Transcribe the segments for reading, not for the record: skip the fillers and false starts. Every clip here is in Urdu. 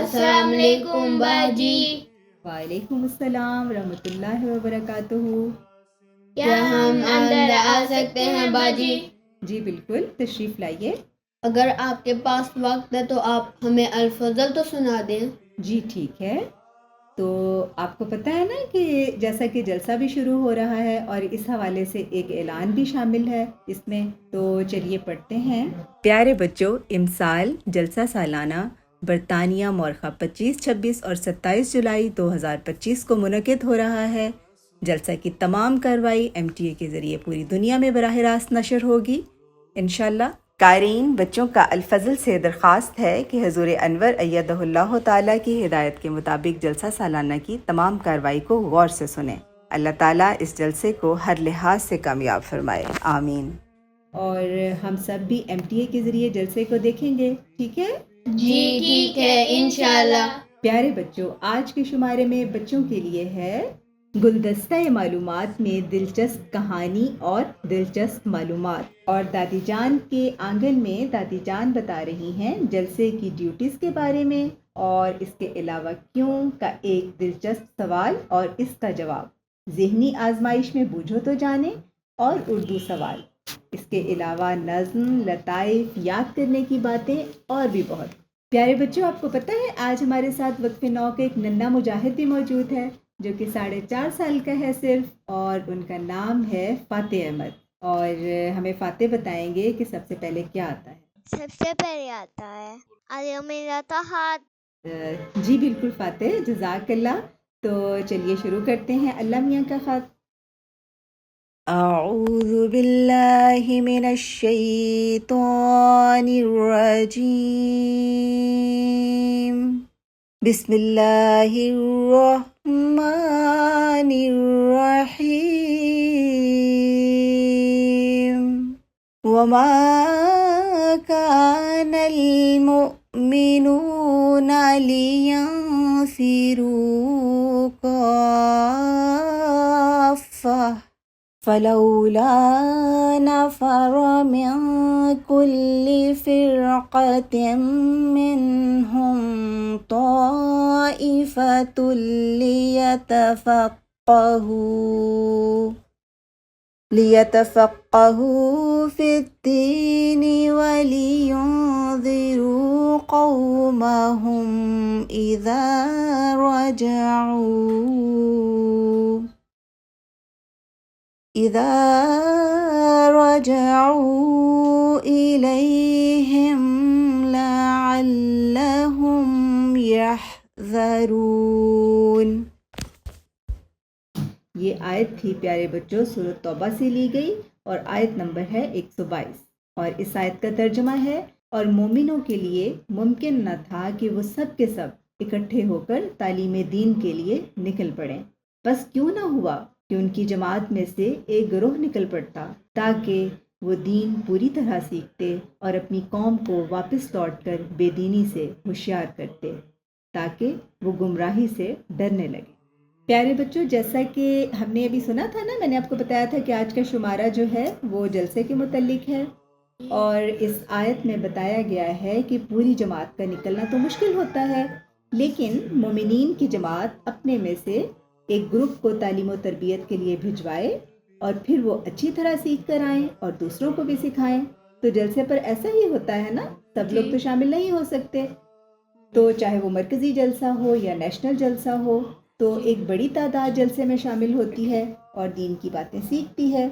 السلام علیکم باجی. وعلیکم السلام ورحمۃ اللہ وبرکاتہ. کیا ہم اندر آ سکتے ہیں باجی؟ جی بالکل، تشریف لائیے. اگر آپ کے پاس وقت ہے تو آپ ہمیں الفضل تو سنا دیں. جی ٹھیک ہے. تو آپ کو پتہ ہے نا کہ جیسا کہ جلسہ بھی شروع ہو رہا ہے اور اس حوالے سے ایک اعلان بھی شامل ہے اس میں، تو چلیے پڑھتے ہیں. پیارے بچوں، امسال جلسہ سالانہ برطانیہ مورخہ 25، 26 اور 27 جولائی 2025 کو منعقد ہو رہا ہے. جلسہ کی تمام کارروائی MTA کے ذریعے پوری دنیا میں براہ راست نشر ہوگی انشاءاللہ. قارئین بچوں کا الفضل سے درخواست ہے کہ حضور انور ایدہ اللہ تعالیٰ کی ہدایت کے مطابق جلسہ سالانہ کی تمام کارروائی کو غور سے سنیں. اللہ تعالیٰ اس جلسے کو ہر لحاظ سے کامیاب فرمائے، آمین. اور ہم سب بھی MTA کے ذریعے جلسے کو دیکھیں گے، ٹھیک ہے؟ جی ٹھیک ہے انشاءاللہ. پیارے بچوں، آج کے شمارے میں بچوں کے لیے ہے گلدستہ معلومات میں دلچسپ کہانی اور دلچسپ معلومات. اور دادی جان کے آنگن میں دادی جان بتا رہی ہیں جلسے کی ڈیوٹیز کے بارے میں، اور اس کے علاوہ کیوں کا ایک دلچسپ سوال اور اس کا جواب. ذہنی آزمائش میں بوجھو تو جانے اور اردو سوال. اس کے علاوہ نظم، لطائف، یاد کرنے کی باتیں اور بھی بہت. پیارے بچوں، آپ کو پتہ ہے آج ہمارے ساتھ وقف 9 کا ایک ننھا مجاہد بھی موجود ہے جو کہ 4.5 سال کا ہے صرف، اور ان کا نام ہے فاتح احمد. اور ہمیں فاتح بتائیں گے کہ سب سے پہلے کیا آتا ہے. سب سے پہلے آتا ہے میرا تو ہاتھ. جی بالکل فاتح، جزاک اللہ. تو چلیے شروع کرتے ہیں. اللہ میاں کا خط. اعوذ باللہ من الشیطان الرجیم. بسم اللہ الرحمن الرحیم. وما كان المؤمنون لينفروا كافة فلولا نفر من كل فرقة منهم طائفة ليتفقهوا في الدين ولينذروا قومهم إذا رجعوا إليهم لعلهم يحذرون. یہ آیت تھی پیارے بچوں سورۃ توبہ سے لی گئی اور آیت نمبر ہے 122. اور اس آیت کا ترجمہ ہے، اور مومنوں کے لیے ممکن نہ تھا کہ وہ سب کے سب اکٹھے ہو کر تعلیم دین کے لیے نکل پڑیں. بس کیوں نہ ہوا کہ ان کی جماعت میں سے ایک گروہ نکل پڑتا تاکہ وہ دین پوری طرح سیکھتے اور اپنی قوم کو واپس لوٹ کر بے دینی سے ہوشیار کرتے تاکہ وہ گمراہی سے ڈرنے لگے. پیارے بچوں، جیسا کہ ہم نے ابھی سنا تھا نا، میں نے آپ کو بتایا تھا کہ آج کا شمارہ جو ہے وہ جلسے کے متعلق ہے، اور اس آیت میں بتایا گیا ہے کہ پوری جماعت کا نکلنا تو مشکل ہوتا ہے، لیکن مومنین کی جماعت اپنے میں سے ایک گروپ کو تعلیم و تربیت کے لیے بھجوائے اور پھر وہ اچھی طرح سیکھ کر آئیں اور دوسروں کو بھی سکھائیں. تو جلسے پر ایسا ہی ہوتا ہے نا، سب لوگ تو شامل نہیں ہو سکتے، تو چاہے وہ مرکزی جلسہ ہو یا نیشنل جلسہ ہو، تو ایک بڑی تعداد جلسے میں شامل ہوتی ہے اور دین کی باتیں سیکھتی ہے.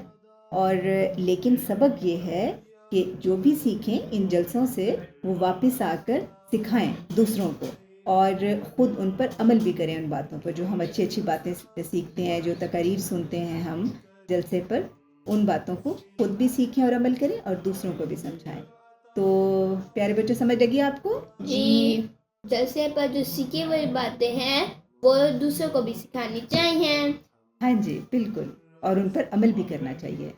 اور لیکن سبق یہ ہے کہ جو بھی سیکھیں ان جلسوں سے وہ واپس آ کر سکھائیں دوسروں کو، اور خود ان پر عمل بھی کریں. ان باتوں پر جو ہم اچھی اچھی باتیں سیکھتے ہیں، جو تقاریر سنتے ہیں ہم جلسے پر، ان باتوں کو خود بھی سیکھیں اور عمل کریں اور دوسروں کو بھی سمجھائیں. تو پیارے بچوں، سمجھ لگی آپ کو؟ جی، جلسے پر جو سیکھی ہوئی باتیں ہیں وہ دوسروں کو بھی سکھانی چاہیے. ہاں جی بالکل، اور ان پر عمل بھی کرنا چاہیے.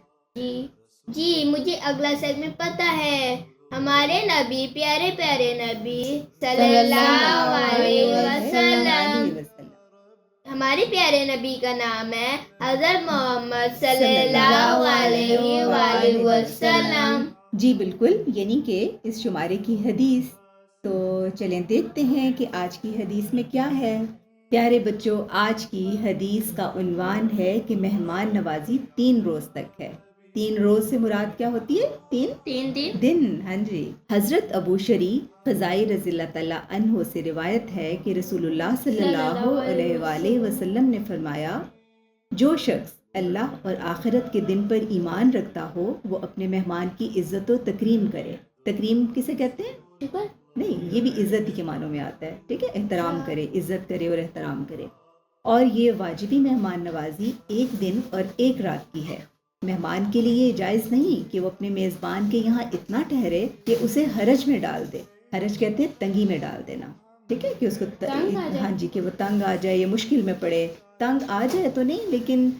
جی مجھے اگلا سیگمنٹ پتہ ہے. ہمارے نبی، پیارے پیارے نبی صلی اللہ علیہ وسلم، ہمارے پیارے نبی کا نام ہے حضرت محمد صلی اللہ علیہ وسلم. جی بالکل، یعنی کہ اس شمارے کی حدیث تو چلیں دیکھتے ہیں کہ آج کی حدیث میں کیا ہے۔ پیارے بچوں، آج کی حدیث کا عنوان ہے کہ مہمان نوازی 3 روز تک ہے۔ 3 روز سے مراد کیا ہوتی ہے؟ 3 دن۔ ہاں جی، حضرت ابو شریف خزائی رضی اللہ تعالیٰ عنہ سے روایت ہے کہ رسول اللہ صلی اللہ علیہ وآلہ وسلم نے فرمایا، جو شخص اللہ اور آخرت کے دن پر ایمان رکھتا ہو وہ اپنے مہمان کی عزت و تکریم کرے۔ تکریم کسے کہتے ہیں؟ شکر۔ نہیں، یہ بھی عزت ہی کے معنوں میں آتا ہے، ٹھیک ہے، احترام کرے، عزت کرے اور احترام کرے۔ اور یہ واجبی مہمان نوازی 1 دن اور 1 رات کی ہے۔ مہمان کے لیے یہ جائز نہیں کہ وہ اپنے میزبان کے یہاں اتنا ٹھہرے کہ اسے حرج میں ڈال دے۔ حرج کہتے ہیں تنگی میں ڈال دینا، ٹھیک ہے، کہ اس کو تنگ آ جائے۔ ہاں جی، کہ وہ تنگ آ جائے یا مشکل میں پڑے۔ تنگ آ جائے تو نہیں، لیکن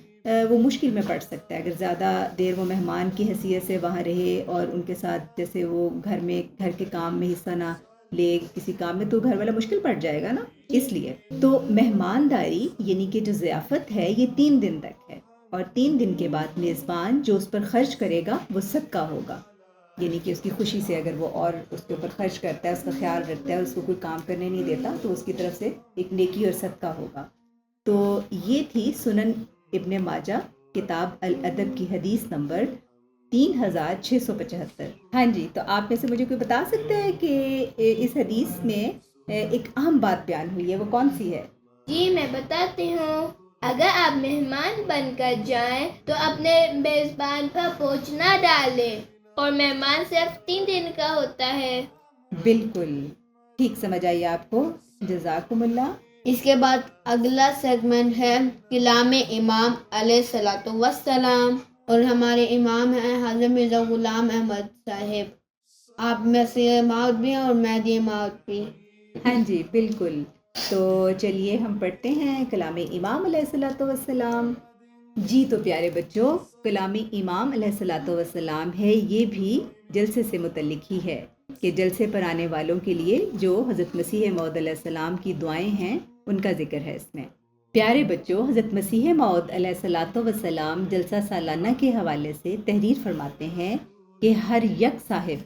وہ مشکل میں پڑ سکتا ہے اگر زیادہ دیر وہ مہمان کی حیثیت سے وہاں رہے اور ان کے ساتھ جیسے وہ گھر کے کام میں حصہ نہ لے، کسی کام میں، تو گھر والا مشکل پڑ جائے گا نا، اس لیے۔ تو مہمانداری یعنی کہ جو ضیافت ہے یہ 3 دن تک ہے، اور 3 دن کے بعد میزبان جو اس پر خرچ کرے گا وہ صدقہ ہوگا، یعنی کہ اس کی خوشی سے اگر وہ اور اس کے اوپر خرچ کرتا ہے، اس کا خیال رکھتا ہے، اس کو کوئی کام کرنے نہیں دیتا، تو اس کی طرف سے ایک نیکی اور صدقہ ہوگا۔ تو یہ تھی سنن ابن ماجہ کتاب الادب کی حدیث نمبر 3675۔ ہاں جی، تو آپ میں سے مجھے کوئی بتا سکتا ہے کہ اس حدیث میں ایک اہم بات بیان ہوئی ہے، وہ کون سی ہے؟ جی میں بتاتی ہوں۔ اگر آپ مہمان بن کر جائیں تو اپنے میزبان پر بوجھ نہ ڈالیں، اور مہمان صرف 3 دن کا ہوتا ہے۔ بالکل ٹھیک سمجھ آئی آپ کو، جزاکم اللہ۔ اس کے بعد اگلا سیگمنٹ ہے کلام امام علیہ الصلوۃ والسلام، اور ہمارے امام ہیں حضرت مرزا غلام احمد صاحب۔ آپ مسیح موعود بھی ہیں اور مہدی موعود بھی۔ ہاں جی بالکل، تو چلیے ہم پڑھتے ہیں کلام امام علیہ الصلوۃ والسلام۔ جی تو پیارے بچوں، کلام امام علیہ الصلوۃ والسلام ہے، یہ بھی جلسے سے متعلق ہی ہے، کہ جلسے پر آنے والوں کے لیے جو حضرت مسیح موعود علیہ السلام کی دعائیں ہیں ان کا ذکر ہے اس میں۔ پیارے بچوں، حضرت مسیح موعود علیہ الصلوۃ والسلام جلسہ سالانہ کے حوالے سے تحریر فرماتے ہیں کہ ہر یک صاحب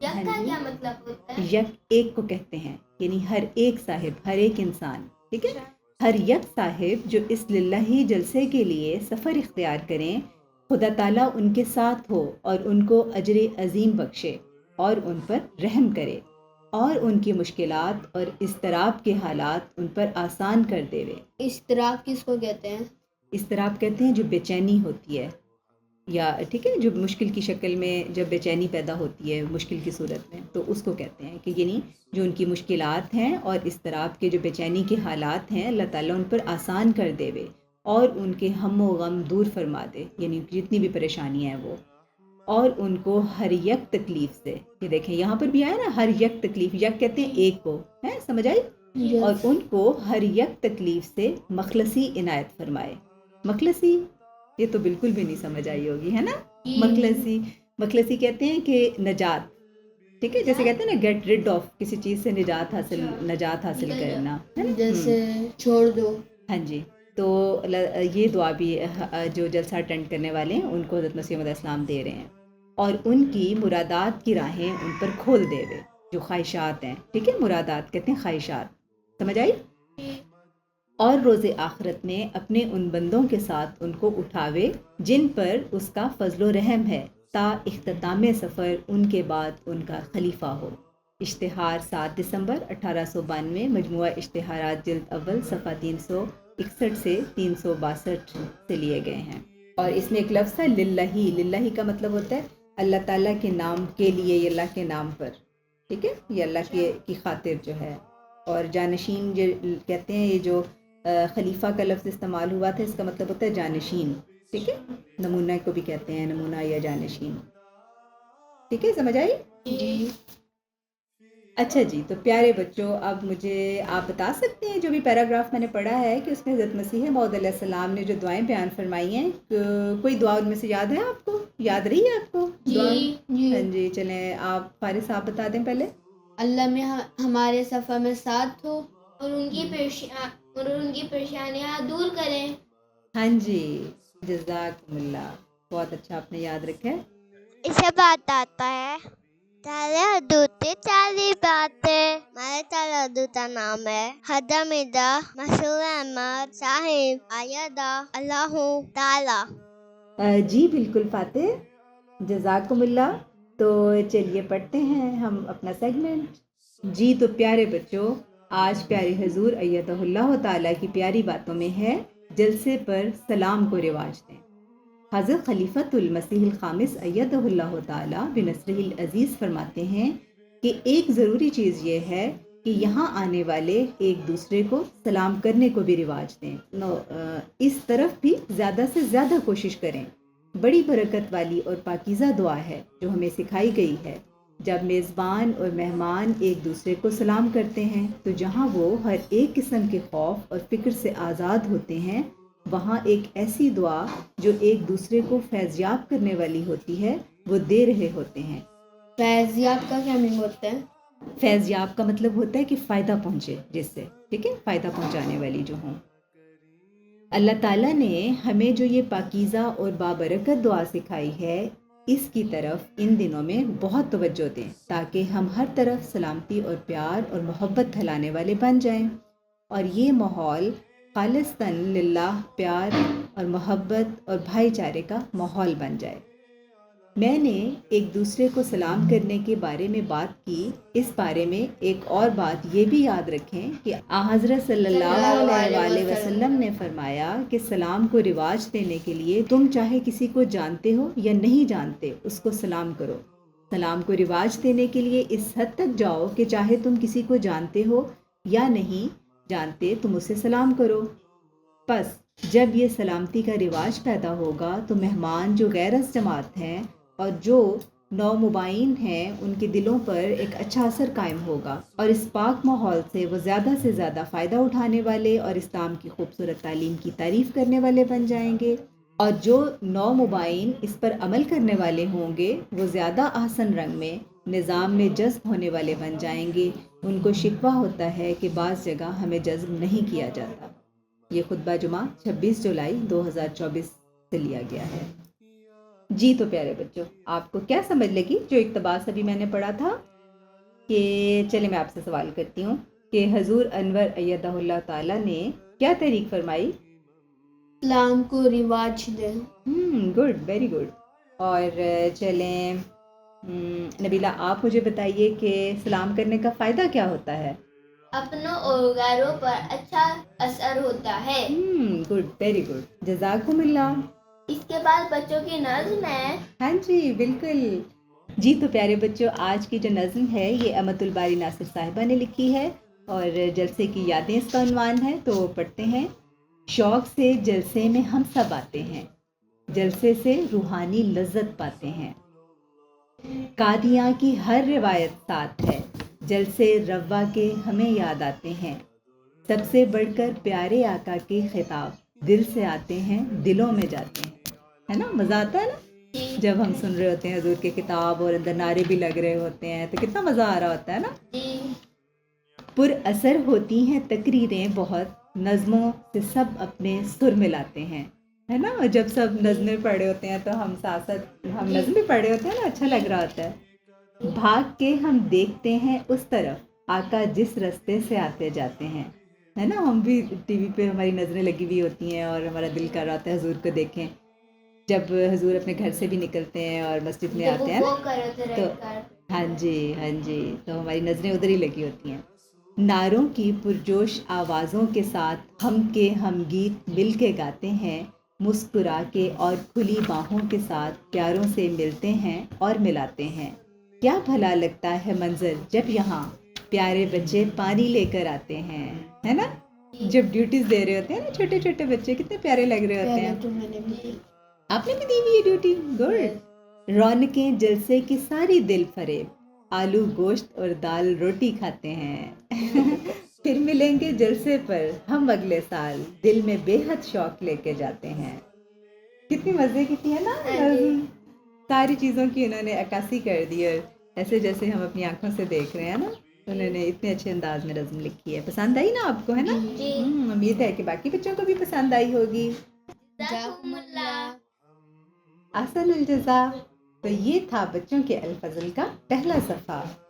یک ہاں کا جی، کیا مطلب ہوتا ہے؟ یک ایک کو کہتے ہیں، یعنی ہر ایک صاحب، ہر ایک انسان، ٹھیک ہے، ہر یک صاحب جو اس للہی جلسے کے لیے سفر اختیار کریں، خدا تعالیٰ ان کے ساتھ ہو اور ان کو اجر عظیم بخشے اور ان پر رحم کرے اور ان کی مشکلات اور اضطراب کے حالات ان پر آسان کر دے۔ اشتراک کس کو کہتے ہیں؟ اضطراب کہتے ہیں جو بے چینی ہوتی ہے، یا ٹھیک ہے، جو مشکل کی شکل میں جب بے چینی پیدا ہوتی ہے مشکل کی صورت میں، تو اس کو کہتے ہیں کہ یعنی جو ان کی مشکلات ہیں اور اضطراب کے جو بے چینی کے حالات ہیں اللہ تعالیٰ ان پر آسان کر دے وے اور ان کے ہم و غم دور فرما دے، یعنی جتنی بھی پریشانیاں ہیں وہ، اور ان کو ہر یک تکلیف سے، یہ دیکھیں یہاں پر بھی آیا نا، ہر یک تکلیف، یک کہتے ہیں ایک کو، ہے سمجھ آئی، اور ان کو ہر یک تکلیف سے مخلصی عنایت فرمائے۔ مخلصی یہ تو بالکل بھی نہیں سمجھ آئی ہوگی، ہے نا؟ مخلصی کہتے ہیں کہ نجات، ٹھیک ہے، جیسے کہتے ہیں نا گیٹ ریڈ آف، کسی چیز سے نجات حاصل کرنا، ہے نا؟ جیسے چھوڑ دو۔ ہاں جی، تو یہ دعا بھی جو جلسہ اٹینڈ کرنے والے ہیں ان کو حضرت مسیح علیہ السلام دے رہے ہیں، اور ان کی مرادات کی راہیں ان پر کھول دے وے، جو خواہشات ہیں، ٹھیک ہے، مرادات کہتے ہیں خواہشات، سمجھ آئی؟ اور روز آخرت میں اپنے ان بندوں کے ساتھ ان کو اٹھاوے جن پر اس کا فضل و رحم ہے، تا اختتام سفر ان کے بعد ان کا خلیفہ ہو۔ اشتہار 7 دسمبر 1892، مجموعہ اشتہارات جلد اول، صفحہ 361 سے 362 سے لیے گئے ہیں۔ اور اس میں ایک لفظ ہے للہی، للہی کا مطلب ہوتا ہے اللہ تعالیٰ کے نام کے لیے، یہ اللہ کے نام پر، ٹھیک ہے، یہ اللہ کی خاطر جو ہے۔ اور جانشین جو کہتے ہیں، یہ جو خلیفہ کا لفظ استعمال ہوا تھا، اس کا مطلب ہوتا ہے جانشین، ٹھیک ہے، نمونہ کو بھی کہتے ہیں، نمونہ یا جانشین، ٹھیک ہے، سمجھ آئی؟ جی اچھا جی، تو پیارے بچوں اب مجھے آپ بتا سکتے ہیں جو بھی پیراگراف میں نے پڑھا ہے کہ اس میں حضرت مسیح موعود علیہ السلام نے جو دعائیں بیان فرمائی ہیں، کوئی دعا ان میں سے یاد ہے آپ کو؟ یاد رہی ہے آپ کو دعائیں؟ ہاں جی، چلیں آپ فارس صاحب بتا دیں پہلے۔ اللہ میں ہمارے سفر میں ساتھ ہو اور ان کی پریشانیاں دور کریں۔ ہاں جی، جزاکم اللہ، بہت اچھا آپ نے یاد رکھا ہے۔ اسے بات آتا ہے Tala Dute Tali Bate. My Tala Duta Name. Hadamida. Masul Ahmad. Sahib. Ayada. Allahu Tala. جی بالکل فاتح، جزاکملlah۔ تو چلیے پڑھتے ہیں ہم اپنا سیگمنٹ۔ جی تو پیارے بچوں، آج پیارے حضور ایدہ اللہ تعالیٰ کی پیاری باتوں میں ہے جلسے پر سلام کو رواج دیں۔ حضرت خلیفۃ المسیح الخامس ایدہ اللہ تعالیٰ بنصرہ العزیز فرماتے ہیں کہ ایک ضروری چیز یہ ہے کہ یہاں آنے والے ایک دوسرے کو سلام کرنے کو بھی رواج دیں۔ اس طرف بھی زیادہ سے زیادہ کوشش کریں۔ بڑی برکت والی اور پاکیزہ دعا ہے جو ہمیں سکھائی گئی ہے۔ جب میزبان اور مہمان ایک دوسرے کو سلام کرتے ہیں تو جہاں وہ ہر ایک قسم کے خوف اور فکر سے آزاد ہوتے ہیں، وہاں ایک ایسی دعا جو ایک دوسرے کو فیضیاب کرنے والی ہوتی ہے وہ دے رہے ہوتے ہیں۔ فیضیاب کا کیا مینگ ہوتا ہے؟ فیضیاب کا مطلب ہوتا ہے کہ فائدہ پہنچے، جس سے ٹھیک ہے، فائدہ پہنچانے والی جو ہوں۔ اللہ تعالیٰ نے ہمیں جو یہ پاکیزہ اور بابرکت دعا سکھائی ہے، اس کی طرف ان دنوں میں بہت توجہ دیں تاکہ ہم ہر طرف سلامتی اور پیار اور محبت پھیلانے والے بن جائیں، اور یہ ماحول خالصتاً للہ پیار اور محبت اور بھائی چارے کا ماحول بن جائے۔ میں نے ایک دوسرے کو سلام کرنے کے بارے میں بات کی، اس بارے میں ایک اور بات یہ بھی یاد رکھیں کہ حضرت صلی اللہ علیہ وسلم نے فرمایا کہ سلام کو رواج دینے کے لیے تم چاہے کسی کو جانتے ہو یا نہیں جانتے اس کو سلام کرو۔ سلام کو رواج دینے کے لیے اس حد تک جاؤ کہ چاہے تم کسی کو جانتے ہو یا نہیں جانتے تم اسے سلام کرو۔ پس جب یہ سلامتی کا رواج پیدا ہوگا تو مہمان جو غیر از جماعت ہیں اور جو نو مبائن ہیں ان کے دلوں پر ایک اچھا اثر قائم ہوگا، اور اس پاک ماحول سے وہ زیادہ سے زیادہ فائدہ اٹھانے والے اور اسلام کی خوبصورت تعلیم کی تعریف کرنے والے بن جائیں گے، اور جو نو مبائن اس پر عمل کرنے والے ہوں گے وہ زیادہ احسن رنگ میں نظام میں جذب ہونے والے بن جائیں گے۔ ان کو شکوہ ہوتا ہے کہ بعض جگہ ہمیں جذب نہیں کیا جاتا۔ یہ خطبہ جمعہ 26 جولائی 2024 سے لیا گیا ہے۔ جی تو پیارے بچوں، آپ کو کیا سمجھ لگی جو اقتباس ابھی میں نے پڑھا تھا؟ کہ چلے میں آپ سے سوال کرتی ہوں کہ حضور انور ایدہ اللہ تعالیٰ نے کیا تحریک فرمائی؟ سلام کو رواج دیں۔ Good, very good. اور چلیں نبیلہ، آپ مجھے بتائیے کہ سلام کرنے کا فائدہ کیا ہوتا ہے؟ اپنوں اور غیروں پر اچھا اثر ہوتا ہے۔ گڈ، ویری گڈ، جزاکم اللہ۔ اس کے بعد بچوں کی نظم ہے۔ ہاں جی بالکل۔ جی تو پیارے بچوں، آج کی جو نظم ہے یہ امت الباری ناصر صاحبہ نے لکھی ہے، اور جلسے کی یادیں اس کا عنوان ہے، تو پڑھتے ہیں۔ شوق سے جلسے میں ہم سب آتے ہیں، جلسے سے روحانی لذت پاتے ہیں، قادیاں کی ہر روایت ساتھ ہے، جلسے روا کے ہمیں یاد آتے ہیں، سب سے بڑھ کر پیارے آقا کے خطاب دل سے آتے ہیں، دلوں میں جاتے ہیں۔ ہے نا، مزہ آتا ہے نا جب ہم سن رہے ہوتے ہیں حضور کے کتاب اور اندر نعرے بھی لگ رہے ہوتے ہیں تو کتنا مزہ آ رہا ہوتا ہے نا۔ پر اثر ہوتی ہیں تقریریں بہت، نظموں سے سب اپنے سر ملاتے ہیں، ہے نا۔ جب سب نظمیں پڑھے ہوتے ہیں تو ہم ساتھ ہم نظم بھی پڑھے ہوتے ہیں نا، اچھا لگ رہا ہوتا ہے۔ بھاگ کے ہم دیکھتے ہیں اس طرف آقا جس راستے سے آتے جاتے ہیں، ہے نا۔ ہم بھی ٹی وی پہ ہماری نظریں لگی ہوئی ہوتی ہیں اور ہمارا دل کر رہا ہوتا ہے حضور کو دیکھیں، جب حضور اپنے گھر سے بھی نکلتے ہیں اور مسجد میں آتے ہیں تو ہاں جی تو ہماری نظریں ادھر ہی لگی ہوتی ہیں۔ نعروں کی پرجوش آوازوں کے ساتھ ہم گیت مل کے گاتے ہیں، مسکرا کے اور کھلی باہوں کے ساتھ پیاروں سے ملتے ہیں اور ملاتے ہیں۔ کیا بھلا لگتا ہے منظر جب یہاں پیارے بچے پانی لے کر آتے ہیں، ہے نا۔ جب ڈیوٹیز دے رہے ہوتے ہیں نا چھوٹے چھوٹے بچے، کتنے پیارے لگ رہے ہوتے ہیں۔ تو میں نے بھی آپ نے بھی دی ہوئی ہے ڈیوٹی، گڈ۔ رونقیں جلسے کی ساری دل فریب، آلو گوشت اور دال روٹی کھاتے ہیں، پھر ملیں گے جلسے پر ہم اگلے سال، دل میں بے حد شوق لے کے جاتے ہیں۔ کتنی مزے کی تھی ہے نا نظم، ساری چیزوں کی انہوں نے عکاسی کر دی، اور ایسے جیسے ہم اپنی آنکھوں سے دیکھ رہے ہیں نا، انہوں نے اتنے اچھے انداز میں نظم لکھی ہے۔ پسند آئی نا آپ کو، ہے نا؟ امید ہے کہ باقی بچوں کو بھی پسند آئی ہوگی۔ جزاکم اللہ۔ احسن الجزا۔ تو یہ تھا بچوں کے الفضل کا پہلا صفحہ۔